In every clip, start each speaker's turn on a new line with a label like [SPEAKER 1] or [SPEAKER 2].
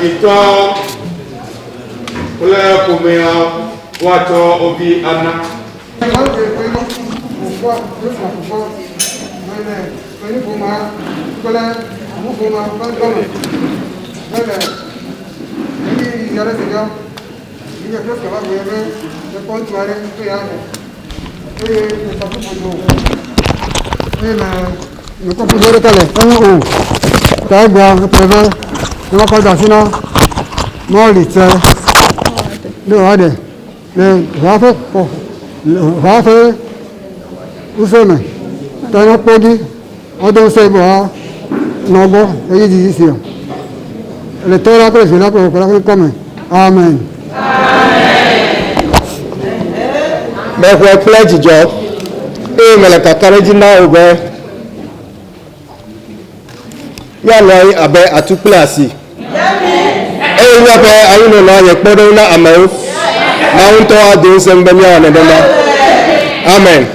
[SPEAKER 1] Ito kule kumea wato obi ana.
[SPEAKER 2] Amen.
[SPEAKER 3] Mekwe pledge job. Meleka kareji na obe. Ya lo abe atuklasi. Ya be ayuno na ye podo na amau. Na unto adu sembe ya na dema. Amen.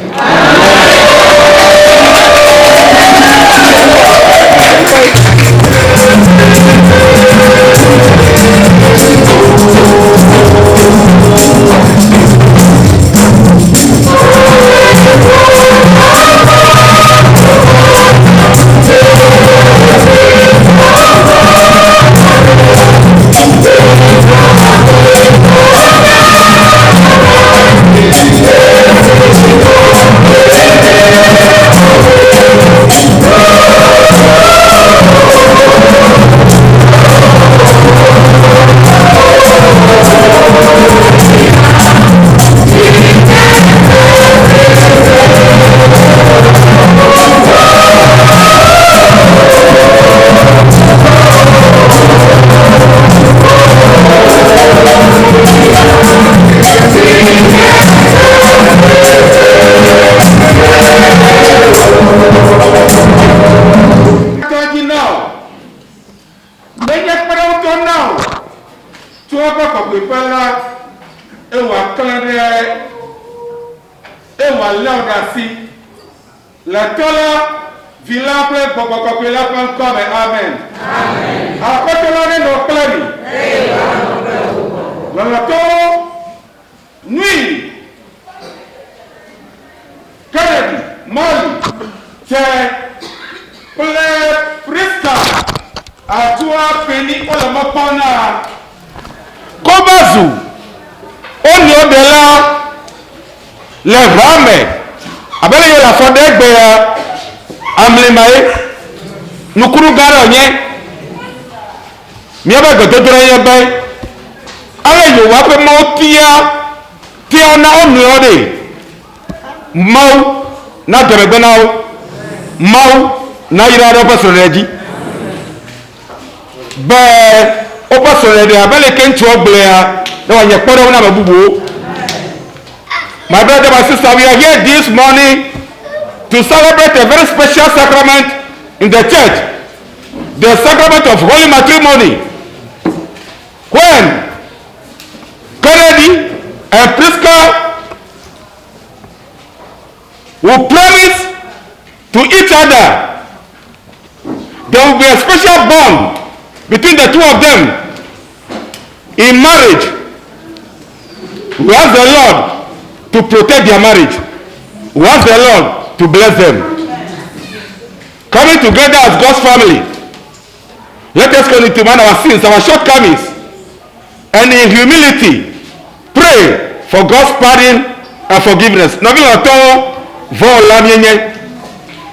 [SPEAKER 1] La tola vilaple bobokopela pankome amen. Amen. Akotola no plani. La to nui. Kennedy Mali che ple Priska atua peni ola mapana. Kobazu oni odela le rame. Abele yo la fonde gbe amlemae nukuru garo nye mi aba goto dro ye be ale yo wa pe mo ti ona onu ode mau na dere gbe na o mau na ira ro paso reji be o paso reji abele kentu ogble ya na wa ye podo na babubo. My brother, my sister, we are here this morning to celebrate a very special sacrament in the church, the sacrament of holy matrimony. When Kennedy and Priska will promise to each other, there will be a special bond between the two of them in marriage. We ask the Lord to protect their marriage. We ask the Lord to bless them. Coming together as God's family, let us continue to mind our sins, our shortcomings, and in humility pray for God's pardon and forgiveness. Nobi oto vo lamienye.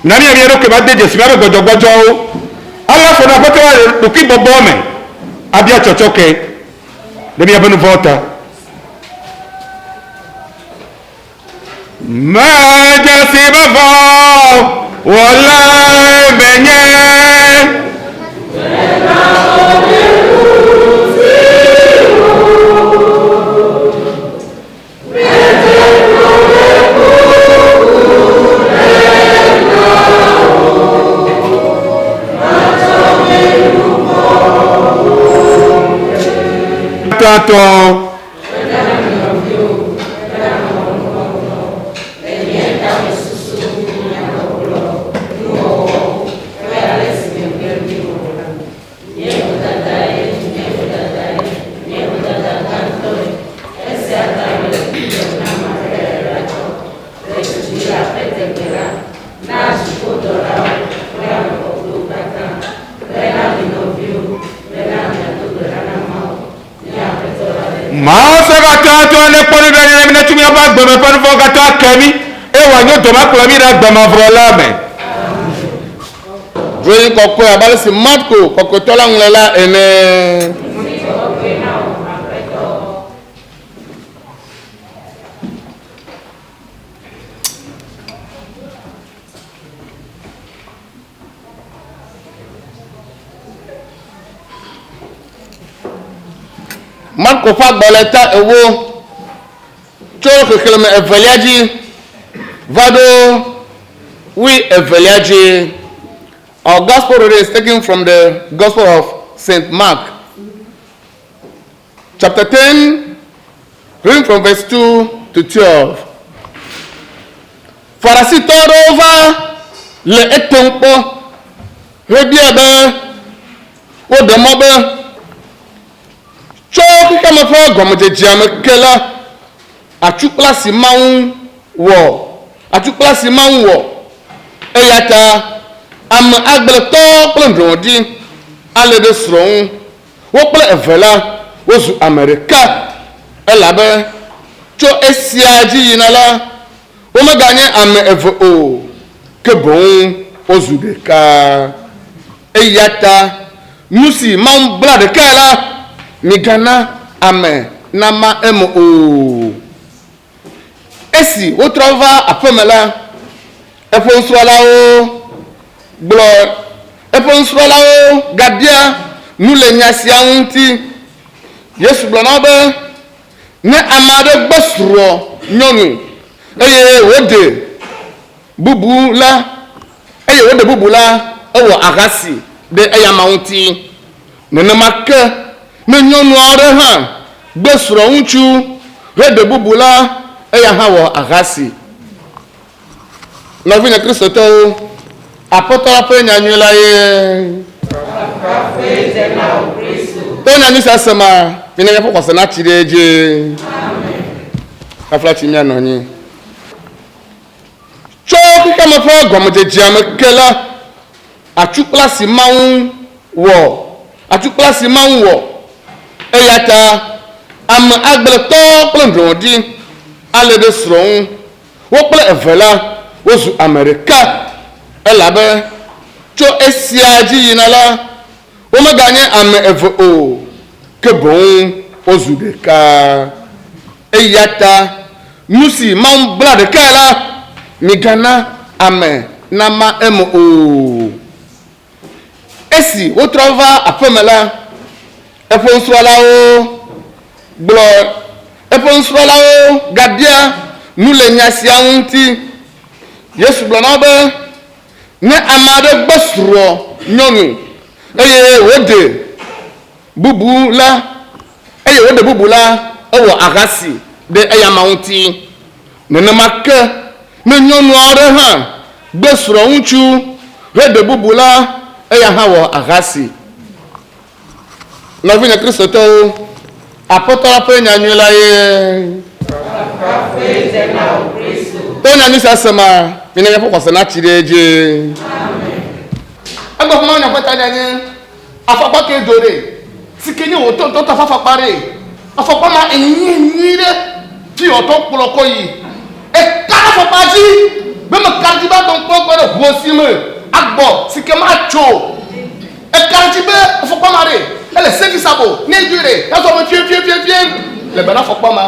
[SPEAKER 1] Nani amiero ke bade jesimaro gojogojo o. Allah for na pote wa duki bobome. Abia chochoke. Demi abenu vota. Majesty before wala benye tato Màá sẹ́ka tó a tó a lé pọ́nú bẹ́ẹ̀ ni ẹ̀mí náà tún mi ọba gbẹ̀mẹ̀ pẹ́ẹ́nu fún ọkà tó a kẹ́mi. Ewa nyɔ dɔma kplɔ mi ɖe gbɛma vɔ la me.
[SPEAKER 3] Dzoyi kɔkɔe abalị si Marko kɔkɔetɔ la ŋlɔ la ene. Marko ƒe agbalẽ ta ewo tso xexlẽme evelia dzi va ɖo evelia dzi. Our gospel reading is taken from the Gospel of St. Mark, chapter 10, reading from verse 2 to 12. Farisitɔ aɖewo va le etom kpɔ hebia be woɖe mɔ be tso xexeme ƒe gɔmedzedzea me ke la atukpla si Mawu wɔ eya ta ame agbletɔ kple ndrɔ̃ɖi ale ɖe srɔ̃ ŋu wo kple eve la wozu ame ɖeka elabe tso esia dzi yina la womeganye ame eve o ke boŋ wozu ɖeka eya ta nu si Mawu bla ɖeka la migana ame nama eme o. Esi wotrɔ va aƒeme la eƒe nusrɔ̃lawo gabia nu le nya sia ŋuti. Yesu gblɔ na be ne ame aɖe gbe srɔ̃ nyɔnu eye wode bubu la ewɔ ahasi ɖe eyama ŋuti. Nenema ke ne nyɔnu aɖe hã gbe srɔ̃ ŋutsu hede bubu la eya hã wɔ ahasi. Nɔvinye kristotɔwo, Aƒetɔ la ƒe nyanyui la ye. To nyanyui sia sema, mi ne miaƒe xɔse natsi ɖe edzi. Kafla tsi mianɔ anyi. Tso xexeme ƒe gɔmedzedzea me ke la atukpla si Mawu wɔ eya ta ame agbletɔ kple ndrɔ̃ɖi ale ɖe srɔ̃ ŋu wo kple eve la wozu ame ɖeka elabe tso esia dzi yina la womeganye ame eve o ke boŋ wozu ɖeka eya ta nu si Mawu bla ɖeka la migana ame nama eme o. Esi wotrɔ va aƒeme la eƒe nusrɔ̃lawo gabia nu le nya sia ŋuti. Yesu gblɔ na be ne ame aɖe gbe srɔ̃ nyɔnu eye wode bubu la ewɔ ahasi ɖe eyama ŋuti. Nenema ke ne nyɔnu aɖe hã gbe srɔ̃ ŋutsu hede bubu la eya hã wɔ ahasi. Nɔvinye kristotɔwo, Aƒetɔ la ƒe nyanyui la ye. To nyanyui sia sema, mi ne miaƒe xɔse natsi ɖe edzi. Egbe ƒe Mawu ƒe ta nye afɔkpa ke do ɖe si ke nye wòtɔ ŋutɔ ƒe afɔkpa ɖe. Afɔkpa ma enyi ɖe fi wòtɔ kplɔ kɔ yi. Eka afɔkpa dzi be me ka dzi ba dɔn kpɔ kɔ ɖe ʋu si me agbɔ si ke ma tso. Eka dzi be afɔkpa ma ɖe ele serviceable ne dui ɖe yazɔ me fie le be na afɔkpa ma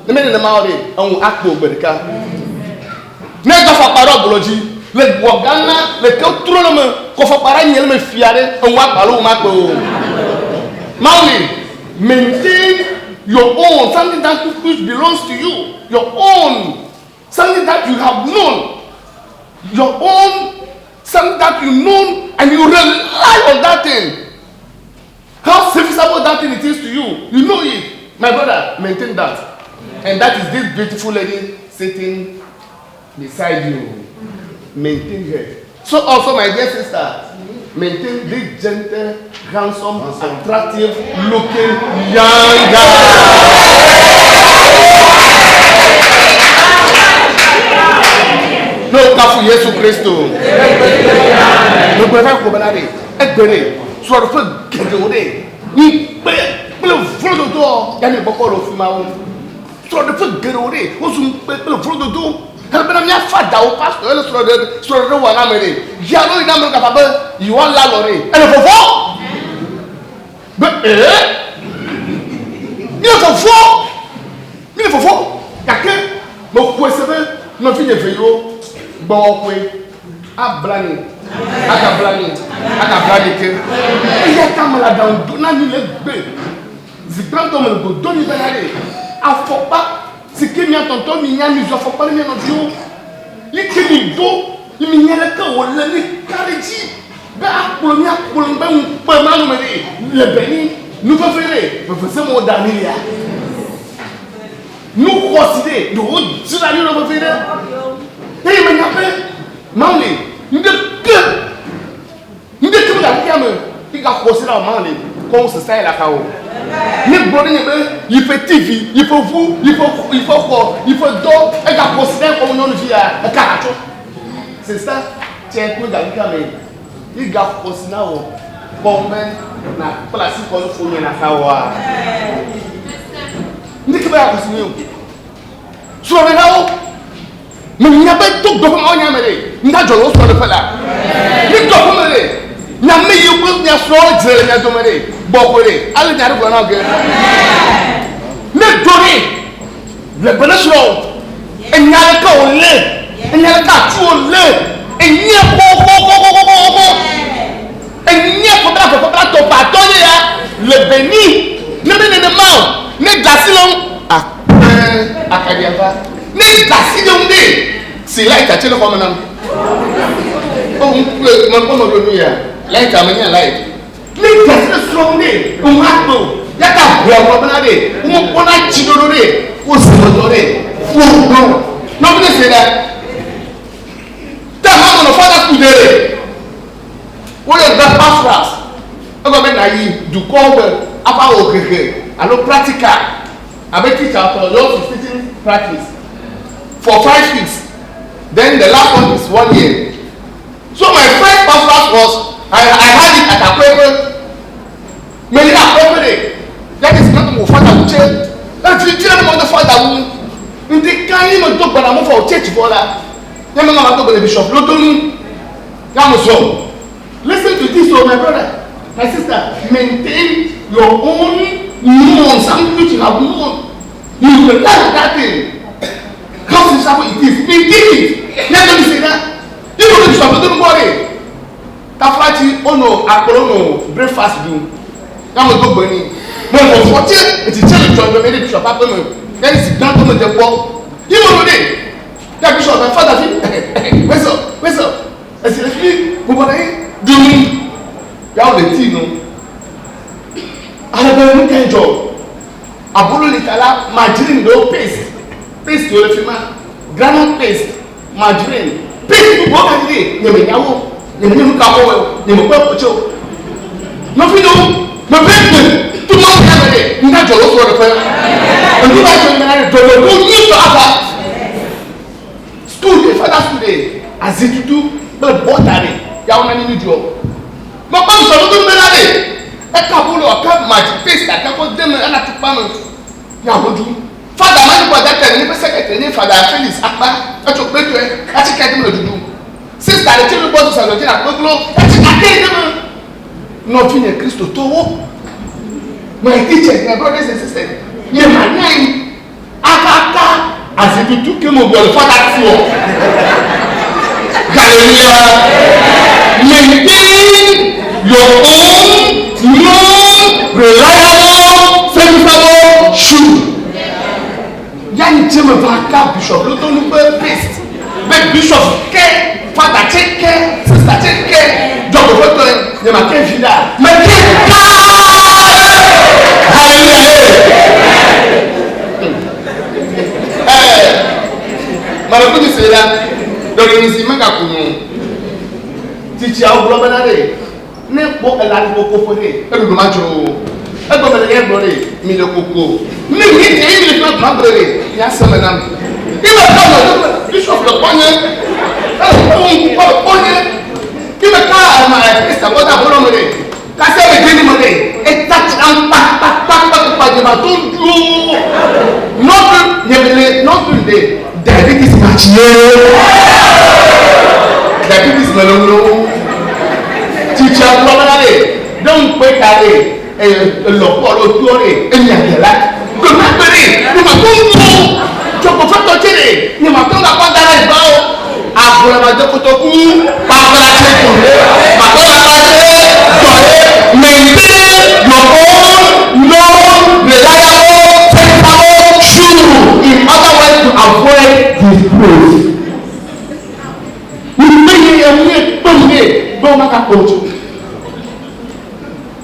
[SPEAKER 3] ne me nenema wɔ ɖe eŋu akpo gbe ɖeka. Ne do afɔkpa ɖe agblɔ dzi le gbɔ gana le ke trɔ le me kɔ afɔkpa ɖe nye le me fia ɖe eŋu agbalo wo ma kpe o. Mauli, maintain your own, something that which belongs to you, your own, something that you have known, your own, something that you know and you rely on that thing. How serviceable that thing it is to you, you know it. My brother, maintain that. And that is this beautiful lady sitting beside you. Maintain her. So also, my dear sister, maintain this gentle, handsome, attractive looking young girl. No kafu Yesu Kristo. No prefer ko banade. Egbere. So ro fe gede ode. Ni pe le vlo dodo ya ne boko lo fima wo so de fe gerore o zum pe le vlo dodo ka be na mia fada o pastor le so de wa na mere ya no ina me ka ba you want la lore e le fofo be mi le fofo kake mo ko sebe no fi ne fe yo gbo ko ablani akablani ke iya kamala dan dona ni le gbe zikranto mo go doni benale afopa sikemi atonto mi nya mi zo afopa mi no dio likemi do mi nya le ka wole ni kareji ba akpolo mi akpolo be un pe ma no me le beni nous fa fere be fa se mo danilia nous considérer de haut sur la ligne de fere et me nya pe mauli ndeke la kiame il a croisé la mauli comme ça ça la kao ni brode ni be il fait TV il faut vous il faut quoi il faut do et a considérer comme non vie à caracho c'est ça tiens coup dans kiame il a croisé na o bon ben na place ko no fo na kawa ndeke ba ko sinu so be na o mais il n'y a pas de tout document en Amérique. Il n'y a pas de tout document là. Il document là. Il n'y a pas de tout document là. Bon, allez, il y a pas de mais donner le bonheur, il n'y a pas de lait, il n'y a pas de lait, il n'y a pas de pardonner le béni, ne me demande, ne glaçons à Kadiava. Ne glacé donc c'est là il t'a tiré comme un oh mon là il t'a amené là ne glacé strong on mato ya ta boa comme là on a tiré on se donner non mais c'est là ta maman ne fait pas couder on le grand pastras on va mettre du corps à part au créé alors pratical avec qui ça pour l'autre sitting practice for 5 weeks. Then the last one is 1 year. So my first pastor was I had it at Akwebe. Many Akwebe. That is not my father will change. That is not my father will. In the kind of talk about for church for that. Then my mother talk about the bishop. Lotonu. Yamuso. Listen to this, oh my brother, my sister. Maintain your own known, something which you have known. You will learn that thing. How simple it is. Maintain it. Let me say that. You don't need to don't worry. Tafati ono akolono breakfast do. Now we go burning. But for 40, it's a challenge to the bishop happen. Then sit down to the wall. You know it. That bishop, my father, where's up? I said, we go there. Do me. Y'all the team, no. I have a good job. Abolo litala margarine do paste to le fima granite paste margarine paste to go at it you me yawo you me ka ko you me ko cho no fi no me paste to mo ya me nda jolo so re fa and you like me na do no you to aba school dey father school dey azitutu be botare yawo na ni do mo ko so do me na dey e ka bolo ka magic paste aka ko dem na ti pa no ya wodu father man ko that time ni secretary ni father Felix apa e to pe to e ati ka dem dudu sister le tell boss so lo na gbogbo e ti ka dem no fi ne Christo to wo my teachers my brothers and sisters ye manai akaka as if you ke mo bol father ti o hallelujah maintain your own known reliable sensible shoe. Yanni Tim Vaka Bishop, l'automne paste. Mais Bishop, que father take care, sister take care, job of what de ma villa. Mais Malakou di c'est là. Donc ici manga kuno. Titi a ouvert banane. Ne po elani po kofone. E do macho. E go mele ebrore mi le koko. Ni le not mabrere. Ya semenam. Il va pas bishop le pogné. On pogné. Il me ka ma esta bota bolomere. Ka se me deni mode. E touch am pa ma tó ń dúró nọ́ọ̀tún yẹmẹlẹ nọ́ọ̀tún dé diabetes ma tiẹ̀ diabetes mẹlẹ́wọ́lọ́ títí àgbọ̀nmọ́lẹ́ dọ́n pé kárẹ̀ lọ́pọ̀ lọ́tọ́ rẹ̀ ẹ̀yìn àgbẹ̀lá gbẹ̀mọ̀ àgbẹ̀rẹ̀ yẹmọ tó ń dúró jọ̀kọ̀ fẹ́tọ̀ jẹ́rẹ̀ yẹmọ tó ń dàgbà dára ìgbà o àgbọ̀nmọ́dé kótókù pàápàá maintain your own known, reliable, traceable shoe in other ways to avoid disgrace. Many don't make a coach.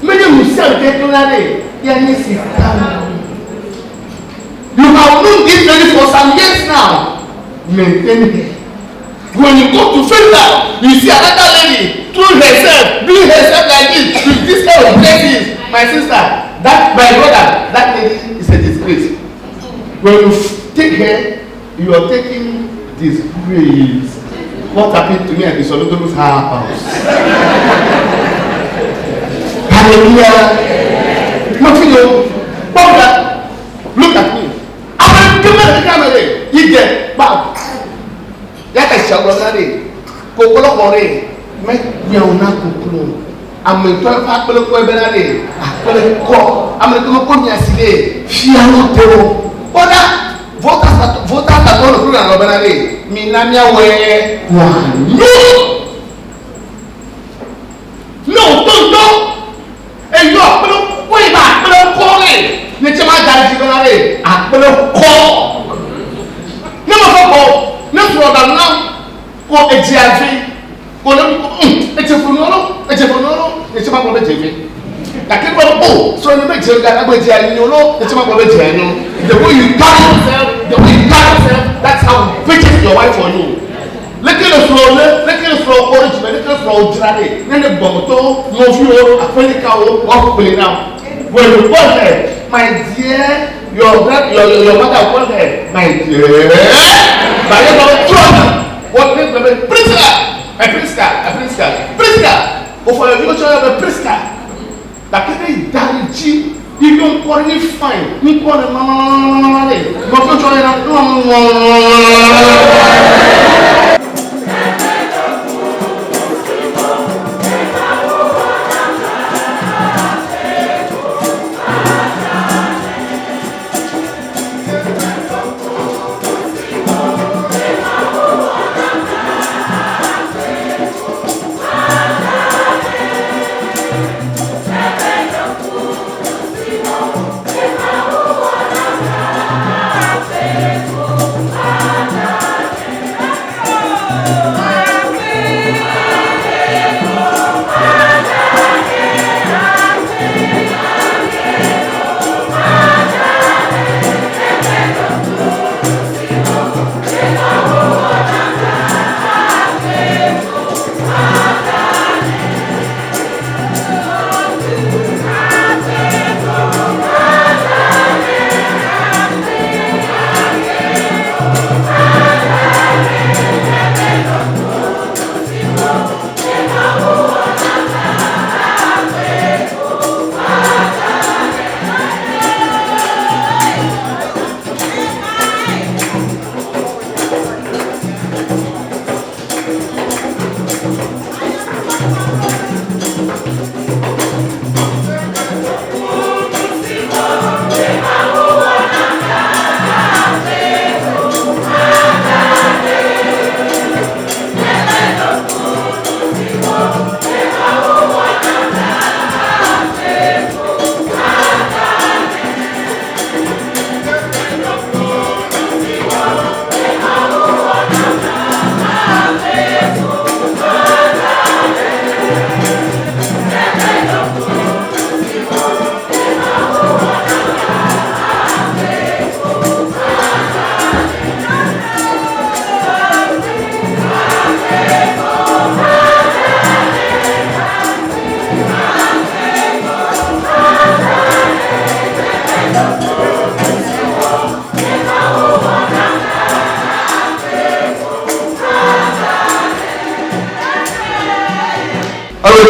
[SPEAKER 3] Many yourself get to that day. You have known this lady for some years now. Maintain it. When you go to Finland, you see another lady doing herself like this, with this kind of places. My sister, my brother, that lady is a disgrace. When you take her, you are taking disgrace. What happened to me at the Solodo's house? Hallelujah. Nothing, Father, look at me. I'm going to the camera. You get back. Yàtọ̀ ìṣàgbọ̀nsáre kòkòlọ́kọ̀ rẹ̀ mẹ́gbẹ̀rún náà kòkòlò àmì ìtọ́ ẹ̀fọ́ akpẹ́lẹ́kọ́ ẹ̀bẹ̀ náà rẹ̀ akpẹ́lẹ́kọ́ àmì ìtọ́kọ́ ní àsìlẹ̀ fíàwọ̀ tẹ̀wọ̀ ọ̀dà voters àtọ́nù kúrò náà ọ̀bẹ̀ náà rẹ̀ mi nàmíàwẹ̀ wà no tóńtó èyí akpẹ́lẹ́kọ́ ìbá akpẹ́lẹ́kọ́ rẹ̀ ní tí wọ́n á darí sí náà rẹ̀ akpẹ́lẹ́kọ́ ní mo fọ́ bọ̀. Ne sɔrɔ da na ko eti afi ko ne eti funolo ne ti ma kɔ bɛ jɛ fi kake kɔ o sɔrɔ ne bɛ jɛ ka ne bɛ jɛ anyolo ne ti ma kɔ bɛ jɛ anyo the way you carry yourself that's how bitches your wife for you lekele sɔrɔ kɔri jumɛn lekele sɔrɔ ojira de ne ne bɔnbɔtɔ mɔfi o afɛnika o wa kpele na when you born her my dear your mother born her my dear. By your trouble, what makes them a prisoner? Or for your future, a prisoner. That can be done cheap. You don't call it fine. You call it money. But you're trying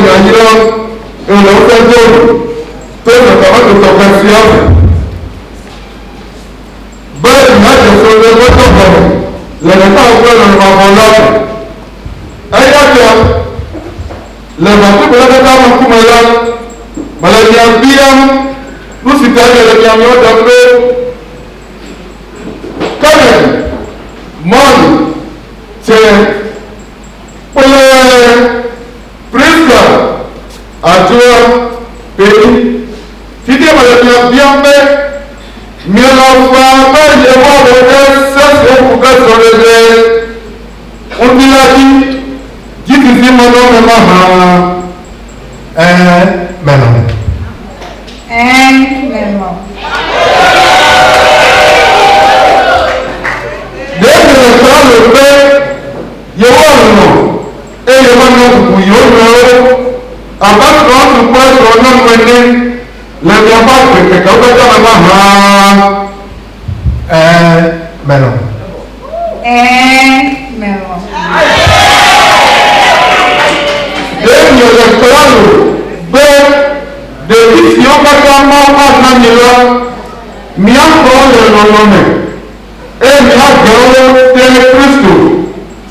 [SPEAKER 1] ìrìnàjò ìrìnàjò tó ìrìnàjò tó tọ̀pẹ́ sí ọ̀rẹ́ gbọ́dọ̀ ní ọmọ ọlọ́run ẹ̀yà jọ lẹ́gbà tó bẹ̀rẹ̀ tó dáwọn kú mọ́ lọ mọ̀lẹ́bí àbíyàn lùsì tẹ́lẹ̀ lẹ́bí àmì ọ̀dọ́ pé kọ́lẹ̀ mọ́ọ̀lù ṣe pẹ̀lẹ́ pírísà àjọ pẹ̀lú títí mọ̀lẹ́bí àbíyàn pé miọlọfà báyìí wà lóde sẹsẹ òkú kẹsàn rere ọdínlájí jíkìsí mọdọ mẹma hàn mẹlọ.
[SPEAKER 4] mẹlọ.
[SPEAKER 1] lẹ́yìn ìrẹsà ló pé yẹwọ́ ọ̀nà èyí wọn ní òkùnkùn yóò rẹ ó àbáṣọ ọ̀tún pẹ́ sọ̀rọ̀ náà wẹ́ni lẹ́yìn ọba kẹ̀kẹ́ ọgbẹ́jọ́ mẹma hàn. Melo.
[SPEAKER 4] Melo.
[SPEAKER 1] Lẹ́yìn ọ̀dọ̀ lò pé dèbí tí ó kọ́kọ́ mọ́ ọ̀nà mi lọ, mi á kọ́ ọ̀rọ̀ lọ́nà mẹ́, mi á gbọ́ tẹ́lẹ̀ Kristo,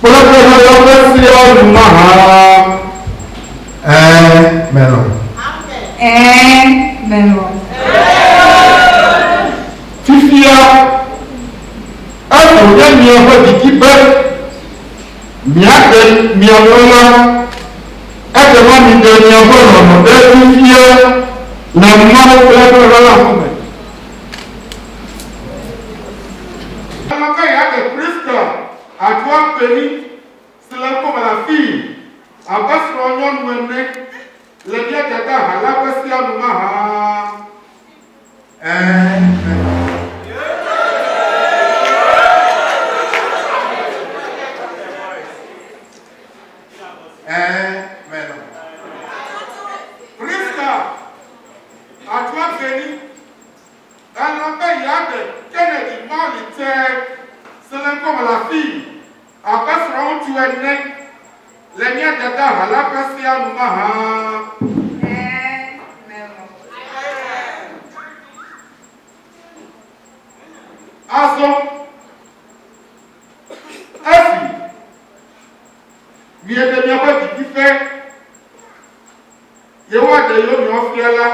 [SPEAKER 1] pọ̀lọ́pọ̀ ọ̀dọ̀ fẹ́ sí ọ̀dùn máa. Melo.
[SPEAKER 4] Melo.
[SPEAKER 1] Fífíà ẹ̀fọ́ yẹn ní ọ̀fọ̀ dìkí bẹ́ miàgbẹ́ miàwọ́lá ẹ̀fọ́ wọn ní bẹ́ẹ̀ ní ọ̀fọ̀ lọ́nà bẹ́ẹ̀ fífíà lẹ́mọ́ ẹ̀fọ́ lọ́la fún mi. ọlọ́kẹ́ yà kẹ́ kírísítà àti wọn pè ní sílẹ̀kọ́ màláfíì àbẹ́sọ̀rọ̀ ọ̀nyọ́nu ẹ̀nẹ́ lẹ́ni ẹ̀kẹ́kẹ́ àhàlágbẹ́sí ànúmọ̀ àhà. Priska Atwafeni Ẹnlọ́pẹ́ ìyáàbẹ̀ Kennedy Mọ́ọ̀lì tẹ Sẹlẹ̀kọ́mọ̀láfí àpẹ́sọ̀rọ̀ ń tu ẹni lẹ́ni ẹ̀dẹ̀dẹ̀ àlápẹ́sí ànúmọ̀ hàn. Aso Efi miedemi ọgbẹ didi fẹ yewu ade yi omi ọfia la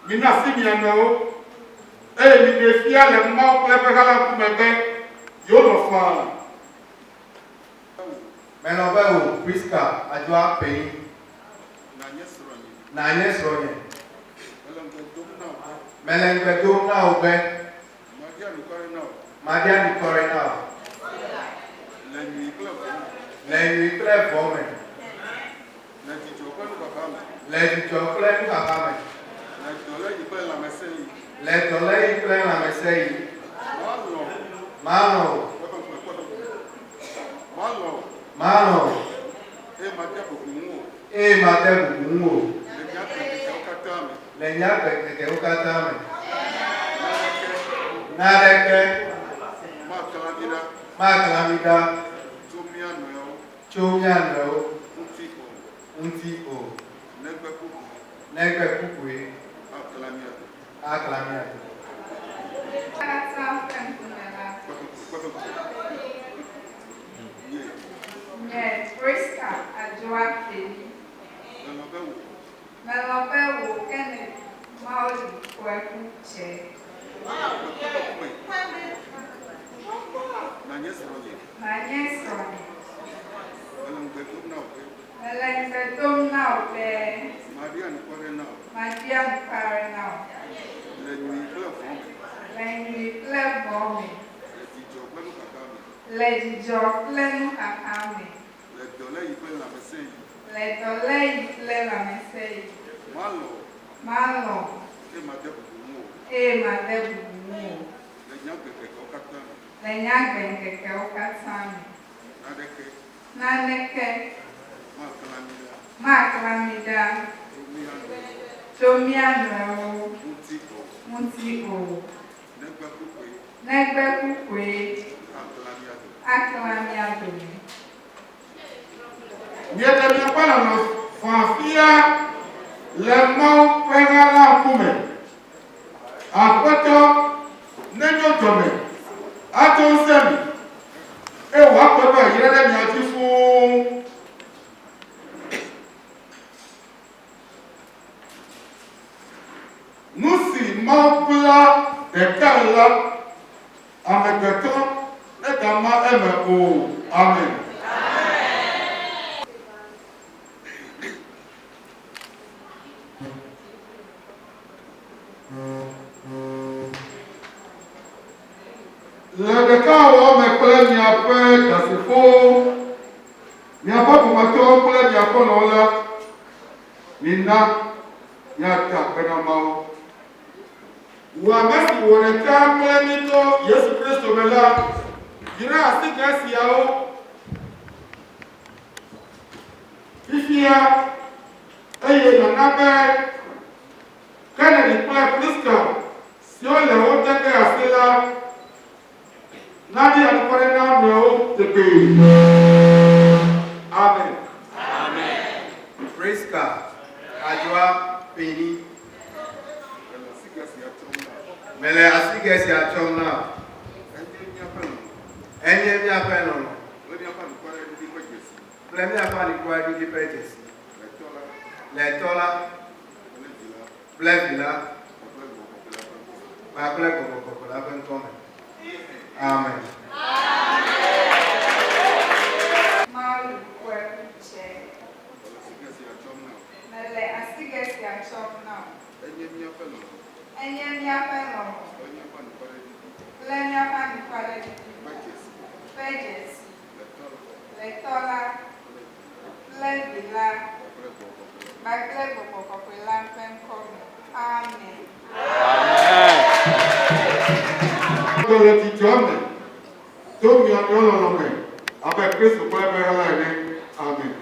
[SPEAKER 1] mina si miana o eye mi ne fia le mma kple eƒe hala ŋkume be yewo lɔ faa.
[SPEAKER 5] Mɛlɔbɛ o Priska adzɔ apɛyi n'anyɛ srɔ̃nyɛ mɛlɛ ŋgbɛ dom na wo bɛ madia nukɔrɛ na o le nyui kple vɔ me le dzidzɔ kple nuxaxa me le dɔlɛ yi kple lãmesẽ yi malɔ eye mate bubu ŋu o le nya kɛkɛwo katã me n'aɖeke makla mi ɖa tso mía nɔewo ŋuti o negbe kukue akla mía do.
[SPEAKER 4] Priska Atwafeni Mɛlɔbɛ wo Kennedy Mọ́ọ̀lì Kweku Che. N'anyɛ srɔ̃nyɛ. Mɛlɛŋgbɛ dom na wo bɛ. Madia nukpare na wo. Le nyui kple vɔ me. Le dzidzɔ kple nuxaxa me. Le dɔlɛ yi kple lãmesẽ yi. Malɔ. Eye made bubu ŋu o. Le nyagbe ŋkekewo katã me. Naneke makla mi ɖa tso mía nɔewo ŋuti o. Negbe kukue akla mía dome.
[SPEAKER 1] Miete miaƒe nɔnɔ fafia le Mawu ƒe nya la ŋkume. Aƒetɔ nenyo dɔme ato ŋusẽ mi
[SPEAKER 5] wà pẹ́pẹ́ ìrẹ́lẹ́ mi àti fún nusi máa bla ẹ̀ka ńlá amẹ̀gẹ̀tọ́ ẹ̀ka má ẹ̀mẹ̀ o amen. Lẹ́dẹ̀ká àwọn mẹ́pẹ́lẹ́ ni a fẹ́ dàsìkò ni a bá kọ̀mọ̀tọ́ pẹ́lẹ́ ni a kọ́ lọ́la ni ná ni a ta pẹ́nàmáwó. Wà mẹ́sì wọ̀rẹ̀ ká pẹ́lẹ́ ní tó Yéṣu Kristo mẹ́lá yìí àti gẹ̀ẹ́sì yàwó. Fífíà ẹyẹ nàná bẹ́ẹ̀ Kennedy pẹ́ Priska sí ó lẹ̀wọ́ tẹ́kẹ́ àṣílá. Nadi alukore na meo tebe. Amen.
[SPEAKER 6] Amen. Praise God. Ajwa peni. Mele asigesi achona. Enye mi apeno. Let me have a quite di purchase. Letola. Blevila. Ma bleko kokola ben come. Amen.
[SPEAKER 4] Malu kweche. Mele asigesi achom now. Enye mi apeno. Lenya pani kwale. Pages. Letola. Blevila. Baglebo kokola pen come. Amen.
[SPEAKER 5] Lọ́lọ́ ti jọ mẹ́ tó mi ọdún ọlọ́rọ̀ mẹ́ abẹ́ Kristo pẹ́lẹ́pẹ́ hálà ní amen.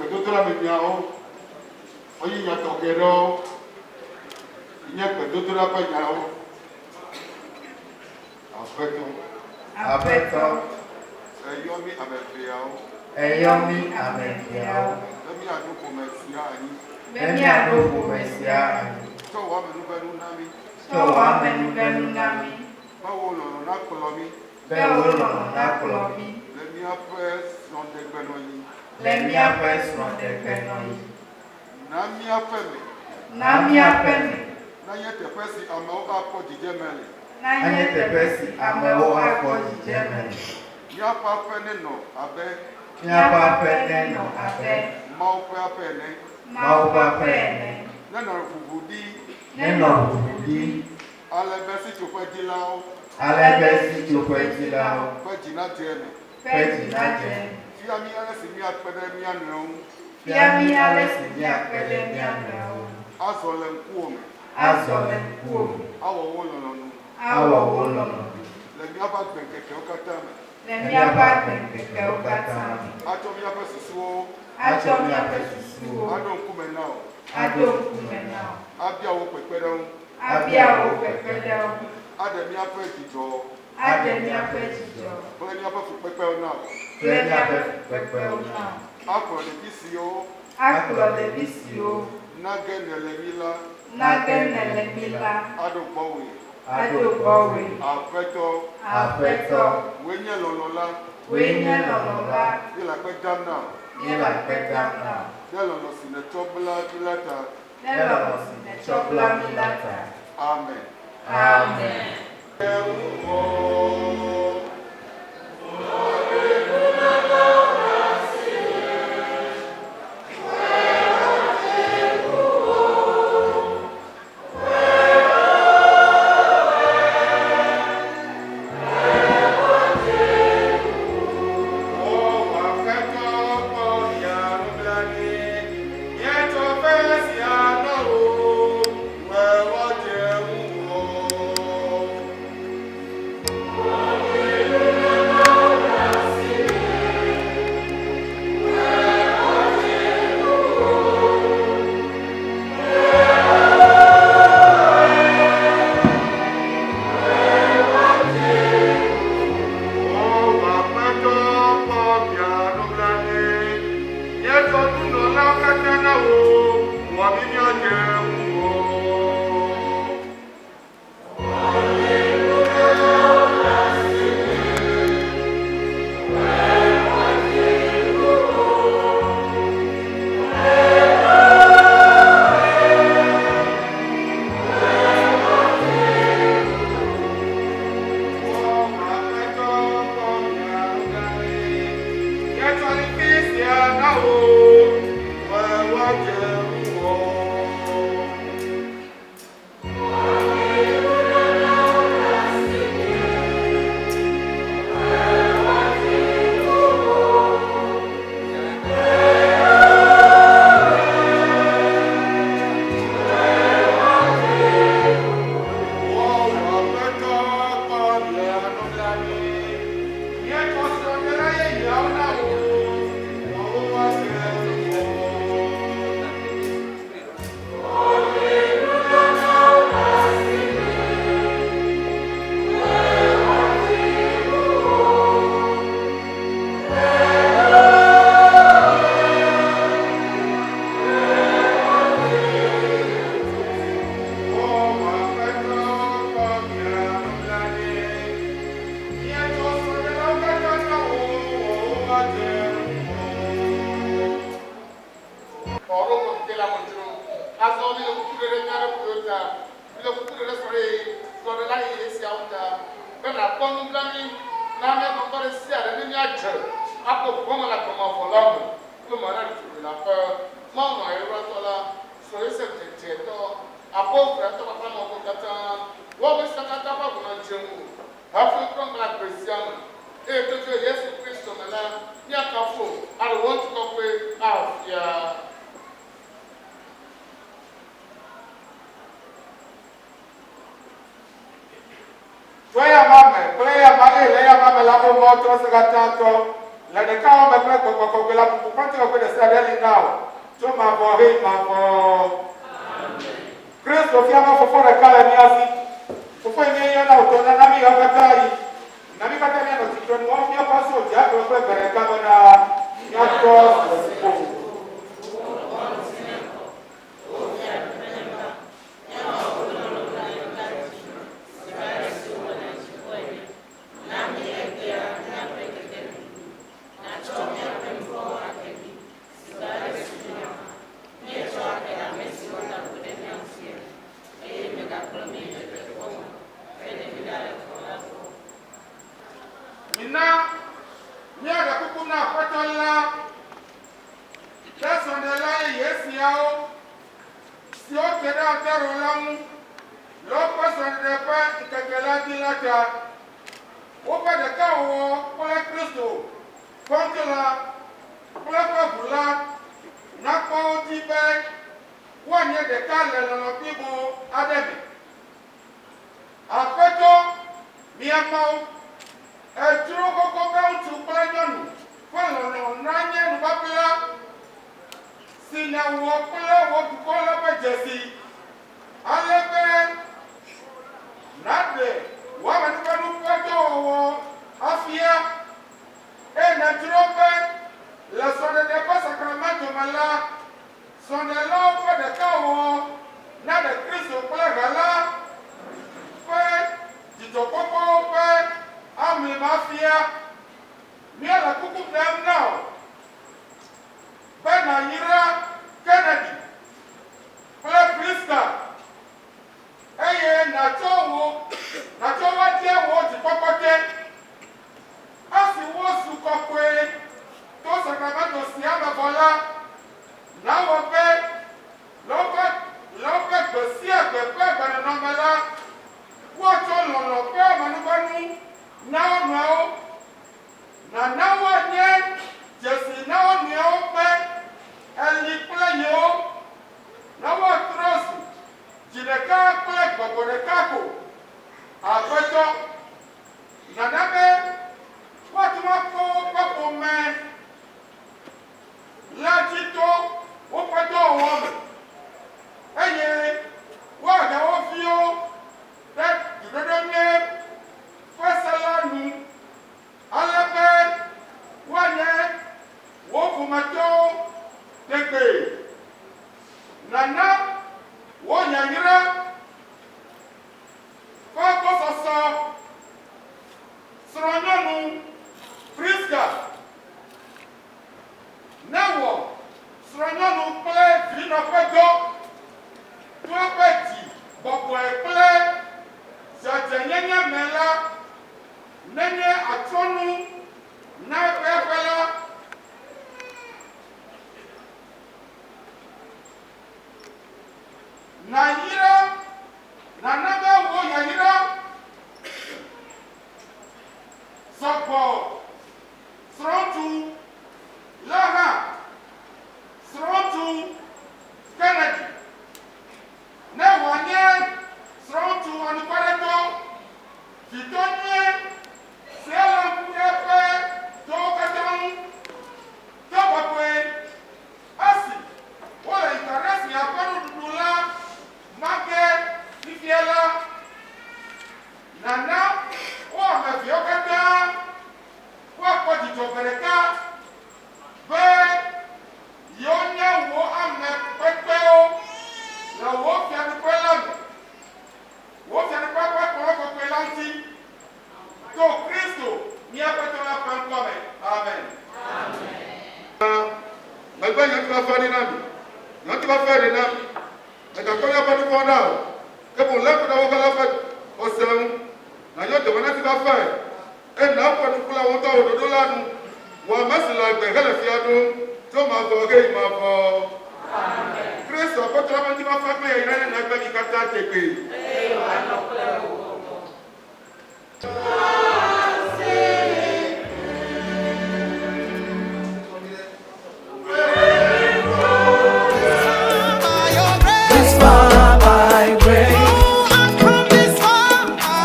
[SPEAKER 5] gbẹdọdọra mi miawo oyi nyatɔ geɖewo nye gbẹdọdọra ƒe nyawo
[SPEAKER 6] Aƒetɔ.
[SPEAKER 5] eyɔ mi ame eveawo
[SPEAKER 6] Eyɔ mi ame eveawo.
[SPEAKER 5] be miaɖo ƒome sia anyi
[SPEAKER 6] Be miaɖo ƒome sia anyi.
[SPEAKER 5] tsɔ wò amenuvenu na mi
[SPEAKER 6] Tsɔ wò amenuvenu na mi.
[SPEAKER 5] be wo lɔlɔ nakplɔ mi
[SPEAKER 6] Be wo lɔlɔ nakplɔ mi.
[SPEAKER 5] le miaƒe srɔ̃ɖegbenɔnyi
[SPEAKER 6] Le míaƒe srɔ̃ɖegbenɔnyi.
[SPEAKER 5] na miaƒe me
[SPEAKER 6] Na míaƒe me.
[SPEAKER 5] na nye teƒe si amewo akpɔ dzidzeme le
[SPEAKER 6] Nanye teƒe si amewo akpɔ dzidzeme le.
[SPEAKER 5] miaƒe aƒe nenɔ abe
[SPEAKER 6] Míaƒe aƒe nenɔ abe
[SPEAKER 5] Mawu ƒe aƒe ene
[SPEAKER 6] Mawu ƒe aƒe ene.
[SPEAKER 5] nenɔ ʋuʋu ɖi
[SPEAKER 6] Nenɔ ʋuʋuɖi.
[SPEAKER 5] ale be sitsoƒedzilawo
[SPEAKER 6] Ale be sitsoƒedzilawo
[SPEAKER 5] ƒe dzi nadze eme
[SPEAKER 6] ƒe dzi nadze.
[SPEAKER 5] fia mi ale si miakpe ɖe mia nɔewo ŋu
[SPEAKER 6] Fia mí ale si míakpe ɖe mía nɔewo ŋu.
[SPEAKER 5] azɔ le ŋkuwòme
[SPEAKER 6] Azɔ le ŋkuwòme.
[SPEAKER 5] awɔ wo lɔlɔ̃nu
[SPEAKER 6] Awɔ wo lɔlɔ.
[SPEAKER 5] le miaƒe agbenkekewo katã me
[SPEAKER 6] Le míaƒe agbenkekewo katã me.
[SPEAKER 5] atsɔ miaƒe susuwo
[SPEAKER 6] Atsɔ míaƒe susuwo.
[SPEAKER 5] aɖo ŋkume na wo
[SPEAKER 6] Aɖo ŋkume na wo.
[SPEAKER 5] abia wo kpekpeɖeŋu
[SPEAKER 6] Abia wo kpekpeɖeŋu.
[SPEAKER 5] aɖe miaƒe dzidzɔ
[SPEAKER 6] Aɖe míaƒe dzidzɔ.
[SPEAKER 5] kple miaƒe fukpekpewo na wo
[SPEAKER 6] Kple míaƒe fukpekpewo na wo.
[SPEAKER 5] akplɔ ɖevi siwo
[SPEAKER 6] Akplɔ ɖevi siwo
[SPEAKER 5] nage nele mi la
[SPEAKER 6] nage nele mi la
[SPEAKER 5] aɖo gbɔwòe
[SPEAKER 6] aɖo gbɔwòe.
[SPEAKER 5] aƒetɔ
[SPEAKER 6] Aƒetɔ.
[SPEAKER 5] woe nye lɔlɔ̃ la
[SPEAKER 6] Woe nye lɔlɔ̃ la.
[SPEAKER 5] míele akpe dam na wo
[SPEAKER 6] Míele akpe dam na wo.
[SPEAKER 5] ɖe lɔlɔ̃ si nètsɔ bla mi la ta
[SPEAKER 6] Ne lɔlɔ̃ si nètsɔ bla mi la ta.
[SPEAKER 5] amen.
[SPEAKER 6] Amen.
[SPEAKER 5] La de quand on me prend que la pour quand tu vas faire des salaires now. Tu m'as volé ma voix. Christ of Yama for the Calamiasi. For any other auto, Nami of Katari. Nami Katari of the one year passage, Jack of the Governor, Yakos.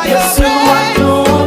[SPEAKER 7] Yes, you are doing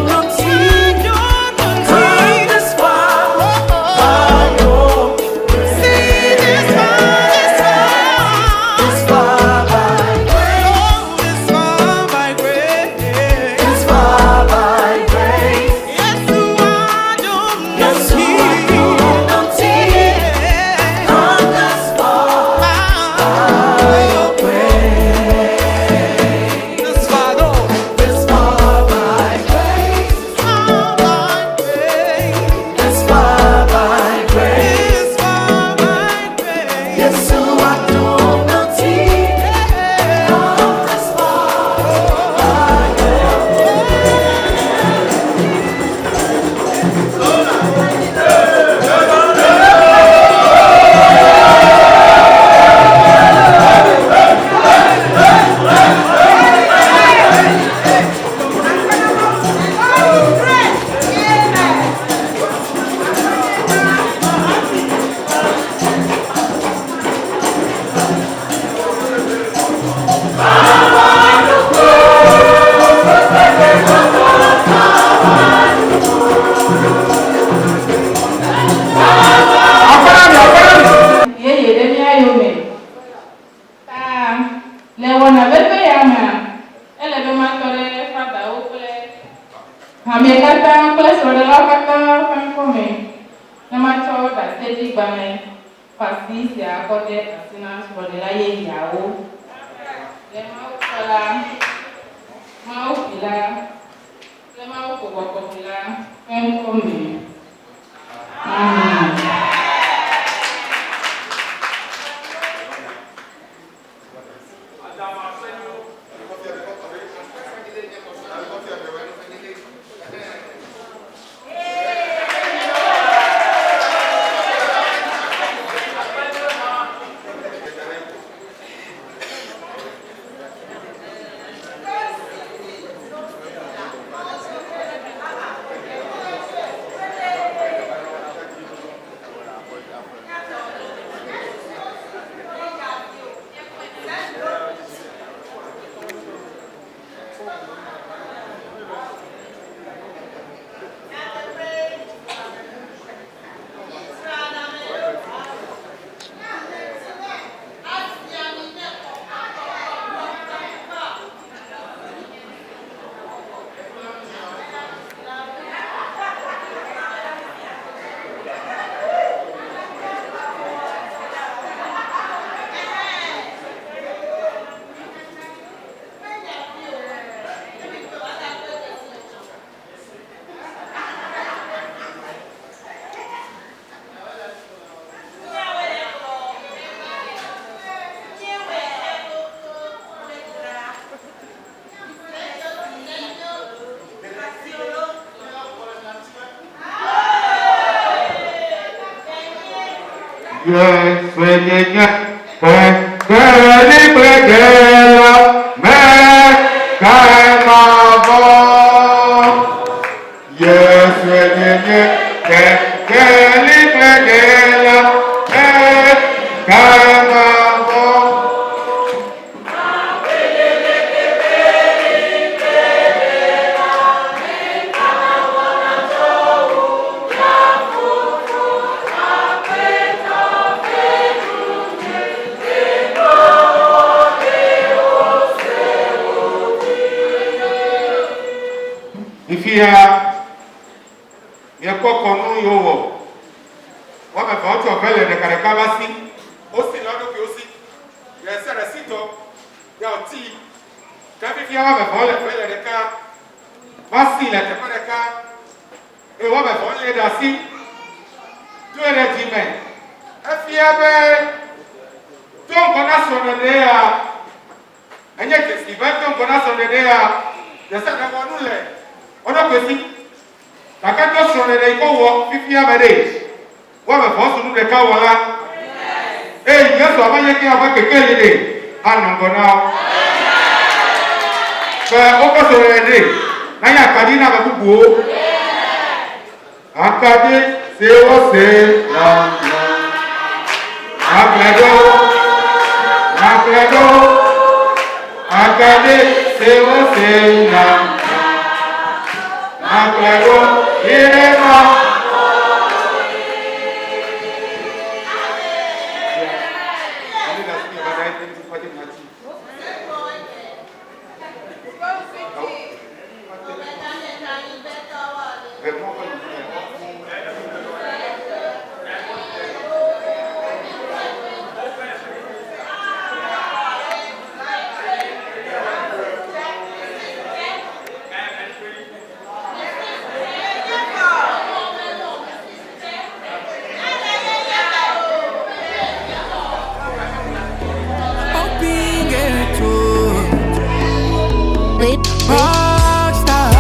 [SPEAKER 7] rockstar,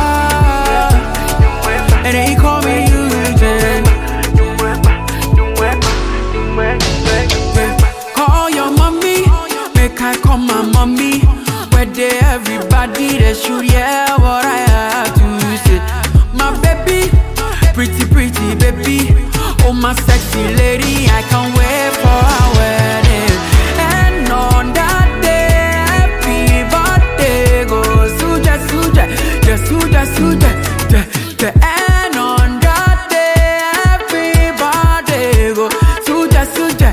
[SPEAKER 7] and they call me Eugene. Call your mommy, make I call my mommy. Where they everybody they should hear what I have to say. My baby, pretty baby, oh my sexy lady, I can't wait for our wedding. And on that day, happy birthday goes Suja, and on that day, happy birthday goes Suja,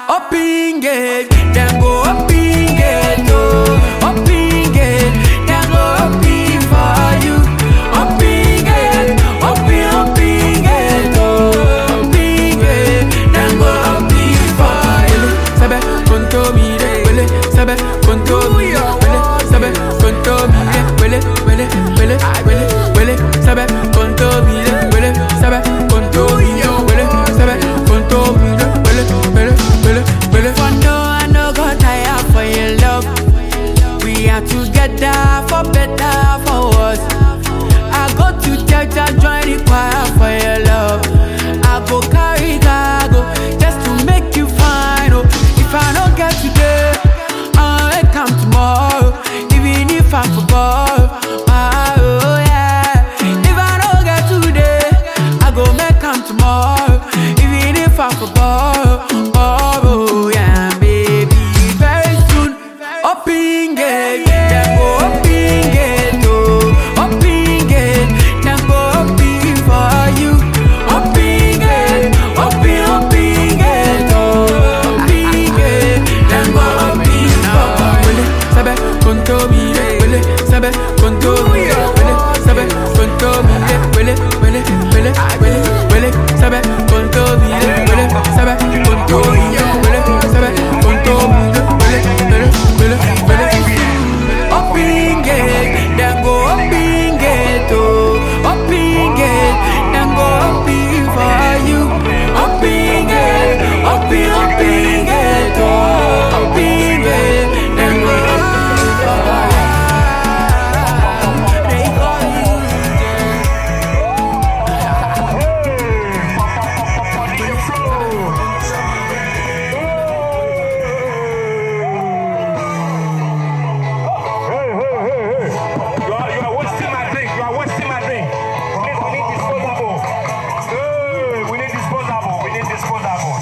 [SPEAKER 7] Open gate, then go open gate, oh, open gate, then go open for you. Open gate, open gate, oh, open gate, then go open for you. Sabe, conto mire, wele, sabe, conto mire, wele, sabe, conto mire, wele, sabe, conto mire, wele, sabe, conto mire, wele, sabe, conto mire, wele. For no, I no go tire for your love. We are together for better, for worse. I go to church, I join the choir for your love. I go carry cargo just to make you fine. Oh, if I don't get today, I'll come tomorrow. Even if I forgot, oh yeah. If I don't get today, I go make come tomorrow. Even if I forgot, oh yeah, baby. Very soon, open gate, then go open gate, oh, open gate, then go open for you. Open gate, open gate, oh, open gate, then go open for you. Sabe, conto mire, wele, sabe, conto mire, wele, sabe, conto mire, wele, sabe, conto mire, wele, sabe, conto mire, wele, sabe, conto mire, wele. Open gate, then go open gate, oh, open gate, then go open for you. Open gate, open gate, oh, open gate, then go open for you. They call you
[SPEAKER 8] You are wasting my drink. You are wasting my drink. Please, we need disposable. We need disposable.